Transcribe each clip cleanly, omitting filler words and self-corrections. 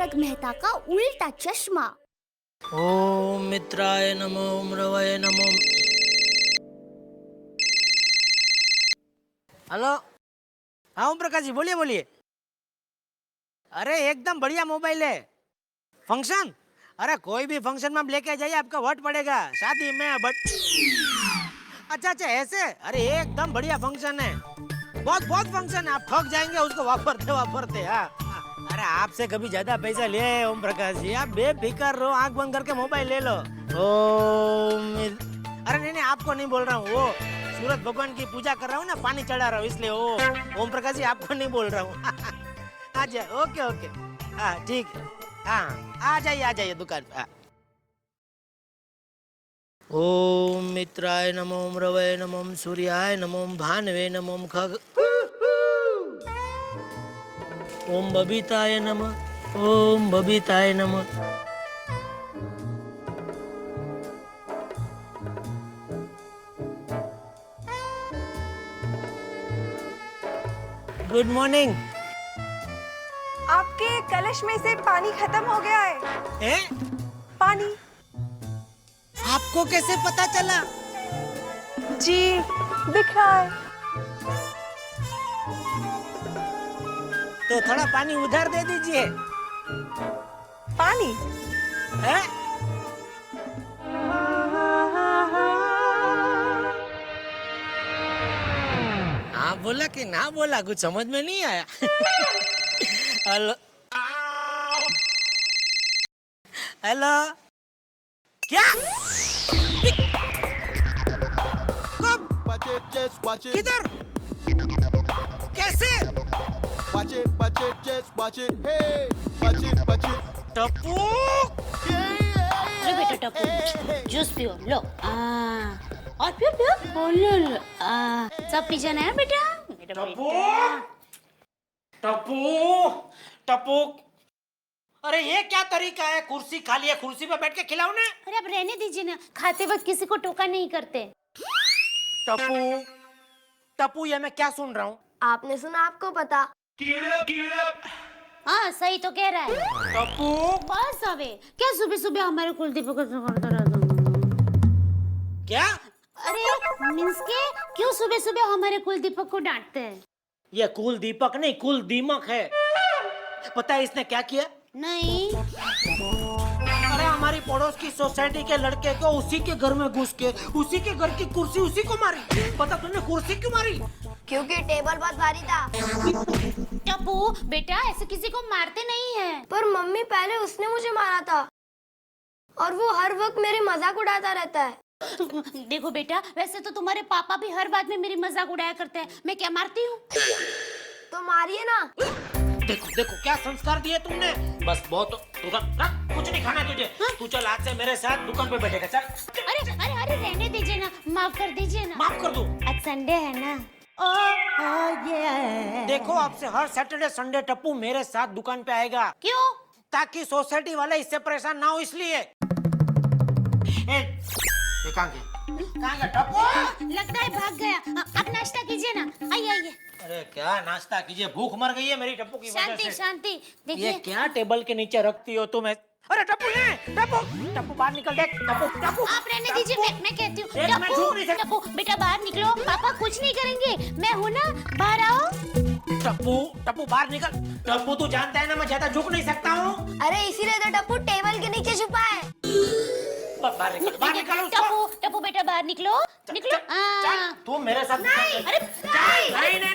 तारक मेहता का उल्टा चश्मा। ओम मित्राय नमो ओम रवये नमो। हेलो, हाँ ओम प्रकाश जी बोलिए बोलिए। अरे एकदम बढ़िया मोबाइल है। फंक्शन, अरे कोई भी फंक्शन में आप लेके जाइए, आपका वट पड़ेगा। शादी में बट अच्छा अच्छा ऐसे, अरे एकदम बढ़िया फंक्शन है। बहुत बहुत फंक्शन है, आप थक जाएंगे उसको वापरते वापरते। हाँ, अरे आपसे कभी ज्यादा पैसा ले ओम प्रकाश जी, आप बेफिक्र रहो, आंख बंद करके मोबाइल ले लो। अरे नहीं नहीं, आपको नहीं बोल रहा हूँ, वो सूरज भगवान की पूजा कर रहा हूँ ना, पानी चढ़ा रहा हूँ इसलिए। ओ ओम प्रकाश जी आपको नहीं बोल रहा हूँ। आ जाए, ओके ओके, हाँ ठीक है, हाँ आ जाइए दुकान पे। ओम मित्राय नमो ओम रवये नमो ओम सूर्याय नमो ओम भानवे नमो ओम खग ओम बबीताय नमः ओम बबीताय नमः। Good morning. आपके कलश में से पानी खत्म हो गया है। पानी। आपको कैसे पता चला? जी दिख रहा है। तो थोड़ा पानी उधर दे दीजिए। पानी? है? हाँ बोला कि ना बोला, कुछ समझ में नहीं आया। हेलो हेलो, क्या? कब? किधर? कैसे? टप्पू! लो बेटा टप्पू, जूस पियो, लो। और पियो पियो, लो। सब पी जाना है बेटा। टप्पू! टप्पू! टप्पू! अरे ये क्या तरीका है? कुर्सी खाली है, कुर्सी पे बैठ के खिलाओ ना। अरे अब रहने दीजिए ना, खाते वक्त किसी को टोका नहीं करते। टप्पू! टप्पू, ये मैं क्या सुन रहा हूँ? आपने सुना, आपको पता। हाँ सही तो कह रहा है। टप्पू! बस अबे, क्या सुबह सुबह हमारे कुलदीप को करता रहता हूँ? क्या? अरे मींस के क्यों सुबह सुबह हमारे कुलदीपक को डांटते हैं? ये कुल दीपक नहीं, कुल दीमक है। पता है इसने क्या किया? नहीं। अरे हमारी पड़ोस की सोसाइटी के लड़के को उसी के घर में घुस के उसी के घर की कुर्सी उसी को मारी। पता तुमने कुर्सी क्यों मारी? क्योंकि टेबल बहुत भारी था। टप्पू बेटा, ऐसे किसी को मारते नहीं है। पर मम्मी, पहले उसने मुझे मारा था और वो हर वक्त मेरी मजाक उड़ाता रहता है। देखो बेटा, वैसे तो तुम्हारे पापा भी हर बात में मेरी मजाक उड़ाया करते हैं। मैं क्या मारती हूँ? तो मारिए ना। देखो देखो क्या संस्कार दिए तुमने। बस बहुत, कुछ नहीं खाना तुझे। हाँ? तू चल आज से मेरे साथ दुकान पे बैठेगा, चल। अरे अरे अरे रहने दीजिए ना, माफ कर दीजिए ना। माफ कर दूं? आज संडे है ना। देखो आपसे हर सैटरडे संडे टप्पू मेरे साथ दुकान पे आएगा। क्यों? ताकि सोसाइटी वाले इससे परेशान ना हो, इसलिए। कहाँ गया टप्पू? लगता है भाग गया। अब नाश्ता कीजिए ना, आइए आइए। अरे क्या नाश्ता कीजिए, भूख मर गई है मेरी टप्पू की वजह शांति से। शांति, देखिए। ये क्या टेबल के नीचे रखती हो तुम? अरे टप्पू, ये टप्पू, टप्पू बाहर निकल, देख टप्पू, टप्पू। आप रहने दीजिए, मैं कहती हूँ। मैं झूठ नहीं सकता। टप्पू बेटा बाहर निकलो, पापा कुछ नहीं करेंगे, मैं हूँ ना, बाहर आओ। टप्पू, टप्पू बाहर निकल। टप्पू तू जानता है ना मैं ज्यादा झुक नहीं सकता हूँ। अरे इसीलिए तो टप्पू टेबल के नीचे छुपा है। बाहर निकल, बाहर निकल। टप्पू बेटा बाहर निकलो, निकलो। चल, तू मेरे साथ। नहीं, अरे नहीं,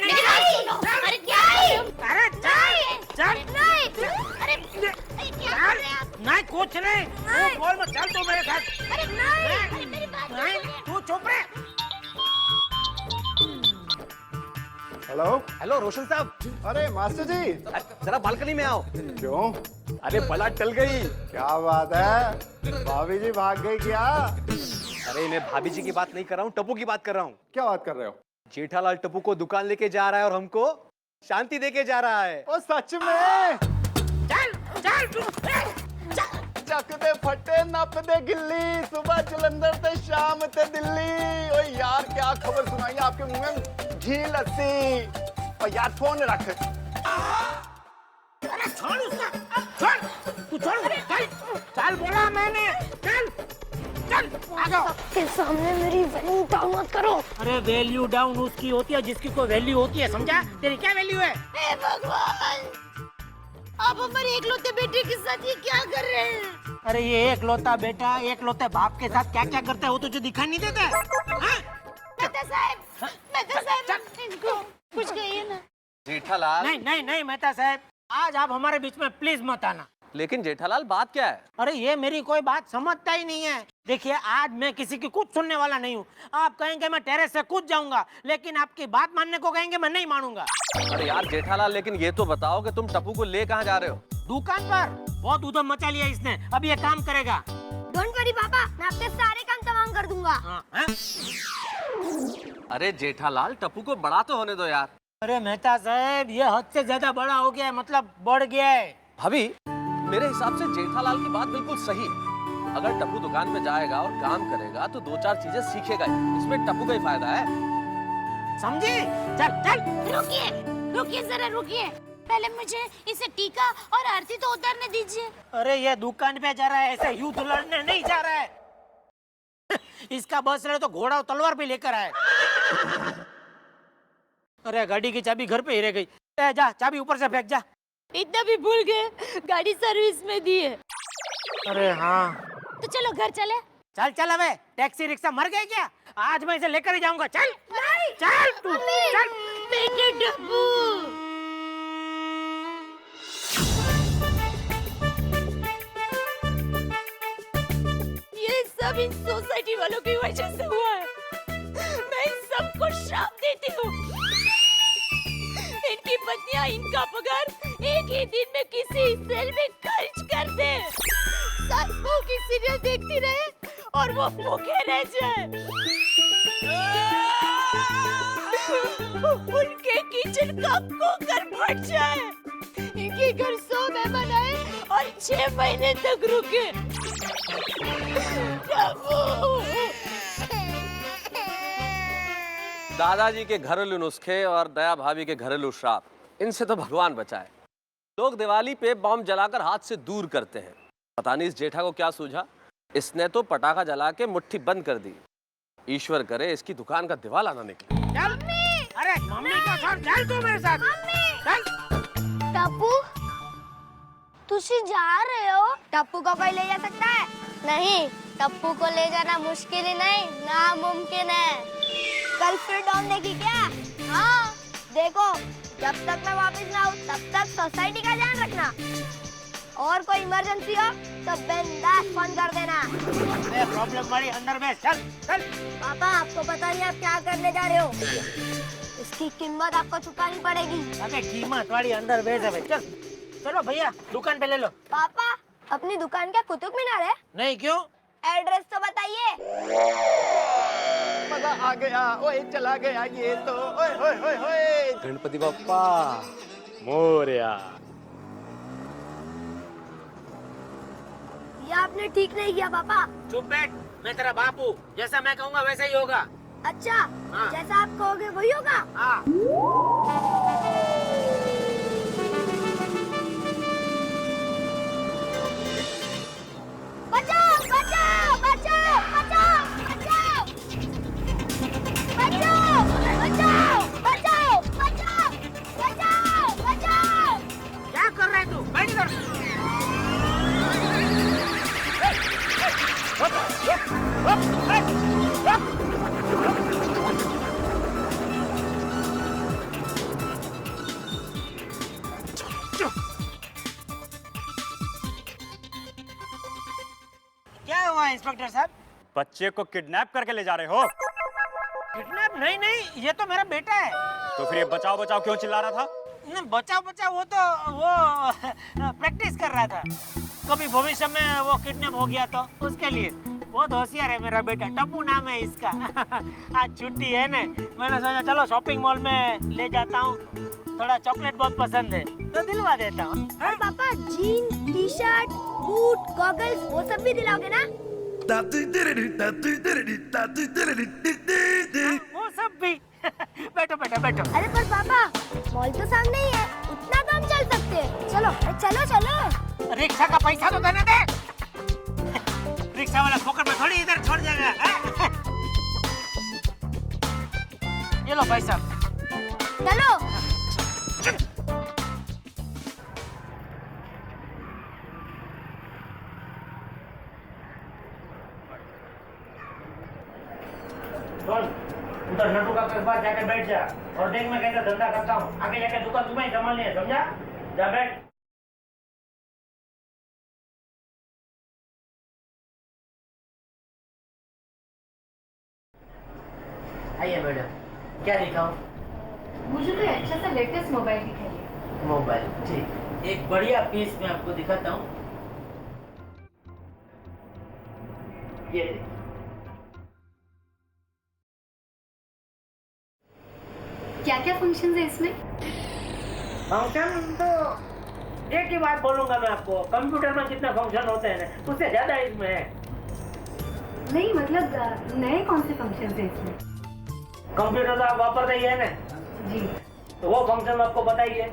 अरे क्या है? अरे चल, नहीं, अरे क्या कर रहे हैं आप? नहीं कुछ नहीं, तू बोल मत, चल तू मेरे साथ। अरे नहीं, मेरी बात नहीं, तू चुप रहे। हेलो हेलो रोशन साहब। अरे मास्टर जी, जरा बालकनी में आओ। क्यों? अरे पलाट टल गई। क्या बात है, भाभी जी भाग गई क्या? अरे मैं भाभी जी की बात नहीं कर रहा हूँ, टप्पू की बात कर रहा हूँ। क्या बात कर रहे हो? जेठालाल टप्पू को दुकान लेके जा रहा है और हमको शांति देके जा रहा है। ओ सच में? चल चल तू, चक दे फटे नप दे गिल्ली, सुबह जलंधर से शाम ते दिल्ली। ओ यार क्या खबर सुनाई आपके मुंह में घी लस्सी। और यार फोन रख। अरे छोड़ उसका, छोड़। जाओ। सबके सामने मेरी वैल्यू डाउन मत करो। अरे वैल्यू डाउन उसकी होती है जिसकी कोई वैल्यू होती है, समझा? तेरी क्या वैल्यू है? हे भगवान, आप हमारे एकलौते बेटे के साथ ये क्या कर रहे हैं? अरे ये एक लौता बेटा एक लौते बाप के साथ क्या क्या करता है वो तुझे दिखाई नहीं देता है? हाँ? मेहता साहब, इनको कुछ कहिए ना। जेठालाल, नहीं नहीं नहीं मेहता साहब, आज आप हमारे बीच में प्लीज मत आना। लेकिन जेठालाल बात क्या है? अरे ये मेरी कोई बात समझता ही नहीं है। देखिए आज मैं किसी की कुछ सुनने वाला नहीं हूँ। आप कहेंगे मैं टेरेस से कूद जाऊंगा, लेकिन आपकी बात मानने को कहेंगे मैं नहीं मानूंगा। अरे यार जेठालाल, लेकिन ये तो बताओ कि तुम टप्पू को ले कहाँ जा रहे हो? दुकान पर बहुत उधम मचा लिया इसने, अब ये काम करेगा। डोंट वरी पापा, मैं आपके सारे काम तमाम कर दूंगा। हाँ, हाँ? अरे जेठालाल, टप्पू को बड़ा तो होने दो यार। अरे मेहता साहब ये हद से ज्यादा बड़ा हो गया है, मतलब बढ़ गया है। भाभी, मेरे हिसाब से जेठालाल की बात बिल्कुल सही है। अगर टप्पू दुकान पे जाएगा और काम करेगा तो दो चार चीजें सीखेगा ही। इसमें टप्पू का ही फायदा है। समझी? चल चल। रुकिए, रुकिए जरा रुकिए। पहले मुझे इसे टीका और आरती तो उतारने दीजिए। अरे ये दुकान पे जा रहा है, ऐसे युद्ध लड़ने नहीं जा रहा है। इसका बस रहे तो घोड़ा और तलवार भी लेकर आए। अरे गाड़ी की चाबी घर पे ही रह गई। ए, जा चाबी ऊपर से फेंक जा। इतना भी भूल गए, गाड़ी सर्विस में दी है। अरे हाँ, तो चलो घर चले। चल चल, अबे टैक्सी रिक्शा मर गए क्या? आज मैं इसे लेकर ही जाऊंगा। चल चल तू चल। बेटे टप्पू, ये सब इन सोसाइटी वालों की वजह से हुआ है। मैं इन सबको श्राप देती हूँ। इनकी पत्नियां इनका पगार एक ही दिन में किसी सेल में खर्च कर दे। सास बहू की सीरियल देखती रहे और वो भूखे रह जाए। उनके किचन का कुकर फट जाए। इनके घर 100 मेहमान आए और 6 महीने तक रुके। दादाजी के घरेलू नुस्खे और दया भाभी के घरेलू श्राप, इनसे तो भगवान बचाए। लोग दिवाली पे बम जलाकर हाथ से दूर करते हैं। पता नहीं इस जेठा को क्या सूझा, इसने तो पटाखा जला के मुट्ठी बंद कर दी। ईश्वर करे इसकी दुकान का दिवाला ना निकले। चल। अरे मम्मी का छोड़, चल तू मेरे साथ। चल। टप्पू, तुसी जा रहे हो? टप्पू को कोई ले जा सकता है? नहीं, टप्पू को ले जाना मुश्किल ही नहीं, नामुमकिन है। कल फिर डॉन देगी क्या? हाँ, देखो जब तक मैं वापस ना आऊँ तब तक सोसाइटी का ध्यान रखना। और कोई इमरजेंसी हो तो बिंदास फोन कर देना। अरे प्रॉब्लम वाली अंदर में चल चल। पापा आपको पता नहीं आप क्या करने जा रहे हो। इसकी कीमत आपको चुकानी पड़ेगी। अबे कीमत वाली अंदर बैठ है। चल चलो भैया दुकान पे ले लो। पापा अपनी दुकान क्या कुतुब मीनार है? नहीं, क्यों? एड्रेस तो बताइए। मजा आ गया, ओए चला गया ये तो। ओए ओए ओए ओए। गणपति बप्पा मोरया। ये आपने ठीक नहीं किया पापा। चुप बैठ, मैं तेरा बाप हूँ, जैसा मैं कहूँगा वैसा ही होगा। अच्छा, हाँ। जैसा आप कहोगे वही होगा। हाँ। बचाओ बचाओ बचाओ बचाओ बचाओ बचाओ बचाओ बचाओ बचाओ बचाओ बचाओ। क्या कर रहा है तू? बैठ इधर। क्या हुआ इंस्पेक्टर साहब? बच्चे को किडनैप करके ले जा रहे हो? किडनैप? नहीं नहीं, ये तो मेरा बेटा है। तो फिर ये बचाओ बचाओ क्यों चिल्ला रहा था? नहीं, बचाओ बचाओ वो तो प्रैक्टिस कर रहा था। कभी भविष्य में वो किडनैप हो गया तो उसके लिए। बहुत होशियार है मेरा बेटा, टप्पू नाम है इसका। आज छुट्टी है ना, मैंने सोचा चलो शॉपिंग मॉल में ले जाता हूँ। थोड़ा चॉकलेट बहुत पसंद है तो दिलवा देता हूँ। और पापा gene, T shirt, boot, goggles वो सब भी दिलाओगे ना? वो सब भी। बैठो बैठो बैठो। अरे पर पापा मॉल तो सामने ही है, उतना तो हम चल सकते हैं। चलो अरे चलो चलो। रिक्शा का पैसा तो देने दे। रिक्शा वाला पॉकेट में थोड़ी इधर छोड़ जाएगा हाँ? ये लो भाई साहब चलो उधर नटू का पास जाके बैठ जा और देख मैं कैसा धंधा करता हूँ आगे जाके दुकान तुम्हें ही संभालनी है समझा जा बैठ आइए मैडम क्या दिखाऊं मुझे कोई अच्छा सा लेटेस्ट मोबाइल दिखाइए। मोबाइल ठीक एक बढ़िया पीस मैं आपको दिखाता हूँ ये देखिए क्या क्या फंक्शंस है इसमें? फंक्शन तो एक ही बात बोलूंगा मैं आपको कंप्यूटर में कितने फंक्शन होते हैं उससे ज्यादा इसमें है नहीं मतलब नए कौन से फंक्शंस है इसमें? कंप्यूटर तो आप वापरते ही है ना जी तो वो फंक्शन आपको बताइए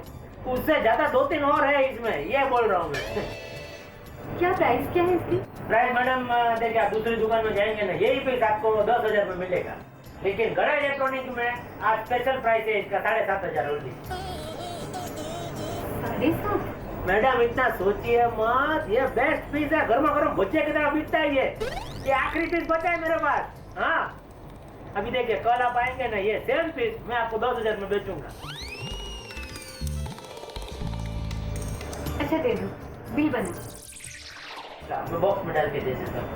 उससे ज्यादा 2-3 और है इसमें ये बोल रहा हूँ मैं क्या प्राइस क्या है इसकी? प्राइस मैडम देखिए आप दूसरी दुकान में जाएंगे ना यही पीस आपको 10,000 में मिलेगा लेकिन गड़ा इलेक्ट्रॉनिक में आज स्पेशल प्राइस है इसका 7,500 ओनली 7,500? मैडम इतना सोचिए मत ये बेस्ट पीस है गर्मा गर्म भुजिया की तरह बिकता है ये आखिरी पीस बचा है मेरे पास हाँ अभी देखिए कल आप आएंगे ना ये सेम पीस मैं आपको 10,000 में बेचूंगा अच्छा दे दो बिल बना मैं बॉक्स में डाल के दे देता हूँ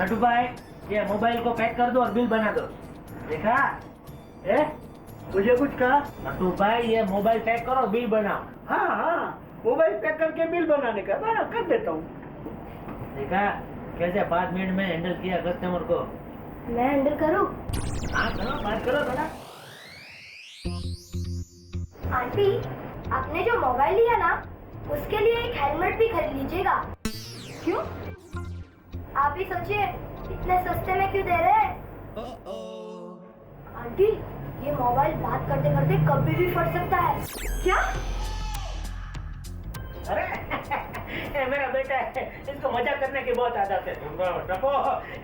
नटू भाई ये मोबाइल को पैक कर दो और बिल बना दो देखा मुझे कुछ कहा नटू भाई ये मोबाइल पैक करो बिल बनाओ हाँ हाँ मोबाइल पैक करके बिल बनाने का मैं कर देता हूँ देखा कैसे 5 मिनट में हैंडल किया कस्टमर को मैं हैंडल करूं हाँ करो बात करो थोड़ा आंटी आपने जो मोबाइल लिया ना उसके लिए एक हेलमेट भी खरीद लीजिएगा क्यों? आप ही सोचिए इतने सस्ते में क्यों दे रहे हैं आंटी ये मोबाइल बात करते करते कभी भी फट सकता है क्या? अरे ये मेरा बेटा है इसको मजाक करने की बहुत आदत है टपो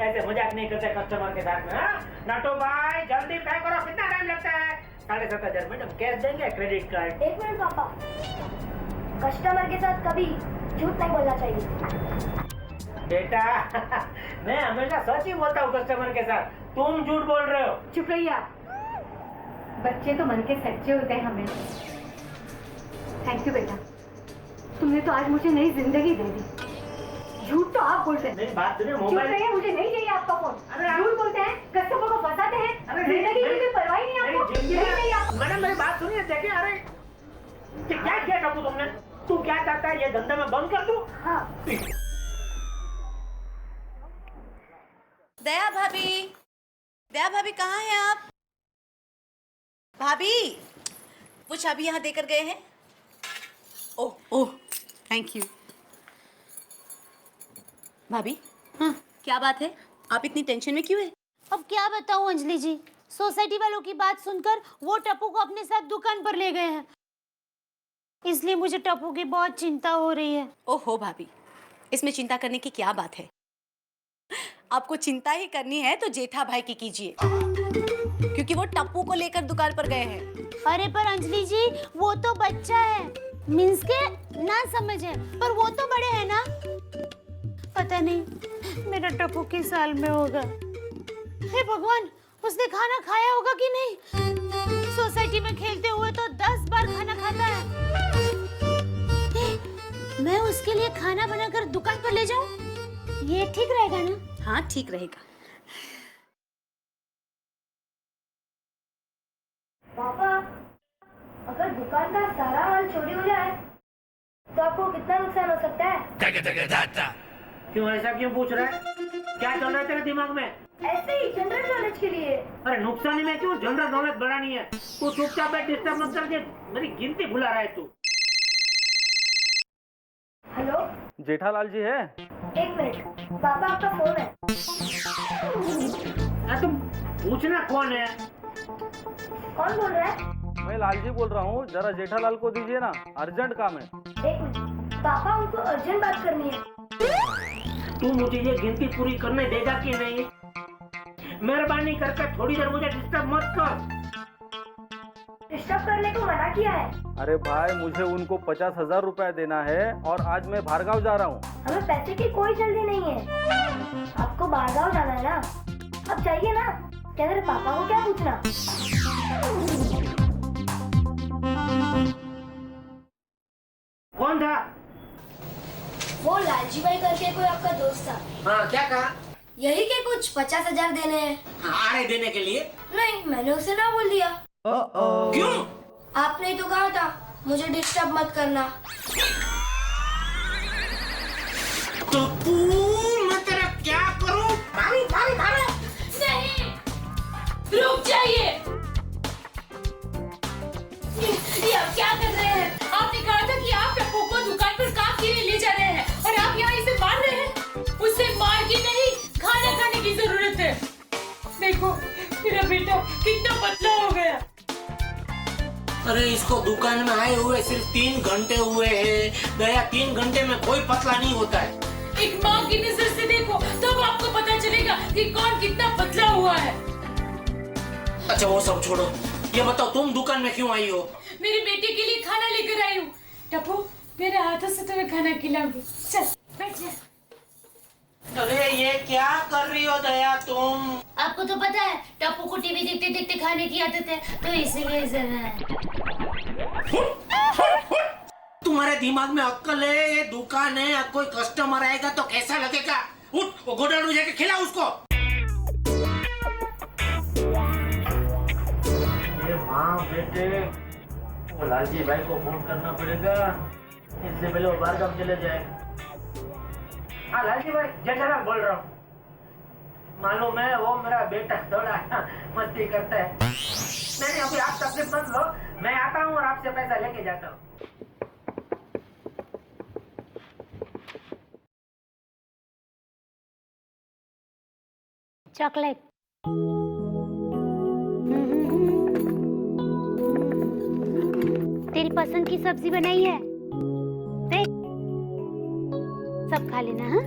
ऐसे मजाक नहीं करते कस्टमर के साथ में हाँ नाटो भाई जल्दी पैक करो कितना टाइम लगता है 7,500 मैडम कैश देंगे क्रेडिट कार्ड 1 मिनट पापा कस्टमर के साथ कभी झूठ नहीं बोलना चाहिए बेटा मैं हमेशा सच ही बोलता हूँ कस्टमर के साथ तुम झूठ बोल रहे हो चुप रहिए आप। बच्चे तो मन के सच्चे होते हैं हमेशा। थैंक यू बेटा तुमने तो आज मुझे नई जिंदगी दे दी। झूठ तो आप बोलते हैं। मेरी बात सुनिए चुप मोबाइल रहिए मुझे नहीं चाहिए आपका फोन। झूठ बोलते हैं कस्टमर को फंसाते हैं जिंदगी की कोई परवाह नहीं आपको। नहीं चाहिए आपको। मैडम मेरी बात सुनिए देखिए अरे क्या किया टप्पू तुमने तू क्या चाहता है ये धंधा मैं बंद कर दूं हाँ दया भाभी कहाँ हैं आप? भाभी वो चाबी यहाँ देकर गए हैं। ओह ओह थैंक यू। भाभी हाँ क्या बात है आप इतनी टेंशन में क्यों है? अब क्या बताऊं अंजलि जी सोसाइटी वालों की बात सुनकर वो टप्पू को अपने साथ दुकान पर ले गए हैं इसलिए मुझे टप्पू की बहुत चिंता हो रही है। ओहो भाभी इसमें चिंता करने की क्या बात है आपको चिंता ही करनी है तो जेठा भाई की कीजिए क्योंकि वो टप्पू को लेकर दुकान पर गए हैं। अरे पर अंजलि जी वो तो बच्चा है मीन्स के ना समझ है पर वो तो बड़े हैं ना। पता नहीं मेरा टप्पू किस साल में होगा। हे भगवान उसने खाना खाया होगा कि नहीं। सोसाइटी में खेलते हुए तो 10 बार खाना खाता है। मैं उसके लिए खाना बनाकर दुकान पर ले जाऊं ये ठीक रहेगा ना? हाँ ठीक रहेगा। पापा अगर दुकान का सारा माल चोरी हो जाए तो आपको कितना नुकसान हो सकता है? क्यों ऐसा क्यों पूछ रहा है क्या चल रहा है तेरे दिमाग में ऐसे ही जनरल नॉलेज के लिए। अरे नुकसानी में क्यों जनरल नॉलेज बढ़ानी है तू चुपचाप बैठ डिस्टर्ब मत कर दे मेरी गिनती भुला रहा है तू। हेलो जेठालाल जी है? 1 मिनट पापा आपका फोन है। तुम पूछना कौन है? कौन बोल रहा है? मैं लाल जी बोल रहा हूँ जरा जेठालाल को दीजिए ना अर्जेंट काम है। 1 मिनट पापा उनको अर्जेंट बात करनी है। तू मुझे ये गिनती पूरी करने देगा कि नहीं? मेहरबानी करके थोड़ी देर मुझे डिस्टर्ब मत कर। डिस्टर्ब करने को मना किया है। अरे भाई मुझे उनको 50,000 रुपए देना है और आज मैं भारगांव जा रहा हूँ। हमें पैसे की कोई जल्दी नहीं है। आपको बारगांव जाना है ना? अब चाहिए ना? क्या मेरे पापा को क्या पूछना? कौन था? वो लालजी भाई करके कोई आपका दोस्त था। हाँ, क्या कहा? यही के कुछ 50,000 देने हैं। हाँ, अरे देने के लिए? नहीं, मैंने उसे ना बोल दिया। क्यों? आपने तो कहा था मुझे डिस्टर्ब मत करना। तो तू मैं तेरा क्या करूं? मारू मारू मारू। नहीं, रुक जाइए। ये आप क्या कर रहे हैं? आपने कहा था कि आप टप्पू को दुकान पर काम के लिए ले जा रहे हैं और आप यहाँ इसे मार रहे हैं। उसे मार के नहीं, खाना खाने की जरूरत है। देखो मेरा बेटा कितना पतला हो गया। अरे इसको दुकान में आए हुए सिर्फ 3 घंटे हुए हैं। दया 3 घंटे में कोई पतला नहीं होता है। एक माँ की नजर से देखो तब आपको पता चलेगा कि कौन कितना पतला हुआ है। अच्छा वो सब छोड़ो, ये बताओ तुम दुकान में क्यों आई हो? मेरी बेटी के लिए खाना लेकर आई हूँ। टप्पू मेरे हाथों से तुम्हें खाना खिलाऊंगी। चल बैठ जा। अरे ये क्या कर रही हो दया तुम? आपको तो पता है टप्पू को टीवी देखते देखते खाने की आदत है, तो इसीलिए जरा। तुम्हारे दिमाग में अक्ल है? ये दुकान है, अब कोई कस्टमर आएगा तो कैसा लगेगा? उठ, वो गोडाउन में जाके खिला उसको। ये माँ बेटे, वो लालजी भाई को फोन करना पड़ेगा, इससे पहले वो बाहर चले जाए। हाँ लालजी भाई, जेठालाल बोल रहा हूँ। मालूम है वो मेरा बेटा थोड़ा मस्ती करता है। नहीं अभी आप तकलीफ मत लो, मैं आता हूँ और आपसे पैसा लेके जाता हूँ। चॉकलेट। तेरी पसंद की सब्जी बनाई है, देख सब खा लेना। हाँ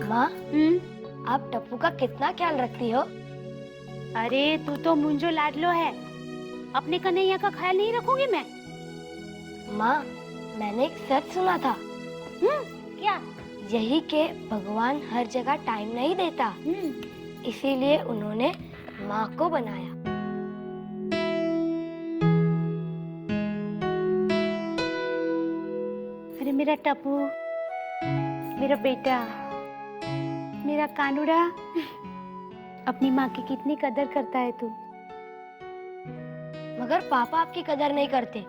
माँ, आप टप्पू का कितना ख्याल रखती हो? अरे तू तो मुंजो लाडलो है, अपने कन्हैया का ख्याल नहीं रखूंगी मैं? माँ, मैंने एक सच सुना था। क्या? यही के भगवान हर जगह टाइम नहीं देता, इसीलिए उन्होंने माँ को बनाया। अरे मेरा टप्पू, मेरा बेटा, मेरा कानूड़ा, अपनी माँ की कितनी कदर करता है तू। मगर पापा आपकी कदर नहीं करते,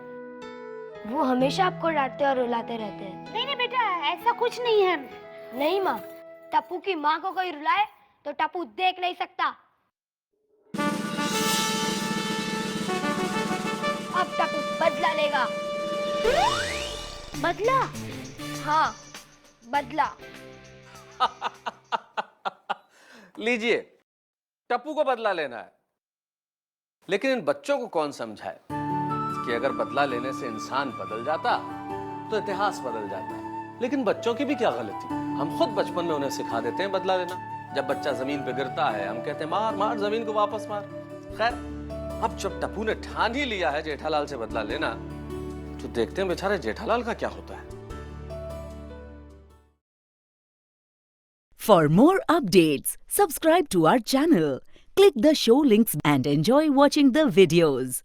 वो हमेशा आपको डांटते और रुलाते रहते हैं। नहीं नहीं बेटा, ऐसा कुछ नहीं है। नहीं माँ, टप्पू की माँ को कोई रुलाए तो टप्पू देख नहीं सकता। अब टप्पू बदला लेगा। बदला? हाँ, बदला। लीजिए, टप्पू को बदला लेना है, लेकिन इन बच्चों को कौन समझाए कि अगर बदला लेने से इंसान बदल जाता तो इतिहास बदल जाता। लेकिन बच्चों की भी क्या गलती, हम खुद बचपन में उन्हें सिखा देते हैं बदला लेना। जब बच्चा जमीन पे गिरता है हम कहते हैं मार मार जमीन को वापस मार। खैर, अब जब टप्पू ने ठान ही लिया है जेठालाल से बदला लेना, तो देखते हैं बेचारे जेठालाल का क्या होता है। For more updates, subscribe to our channel, click the show links and enjoy watching the videos.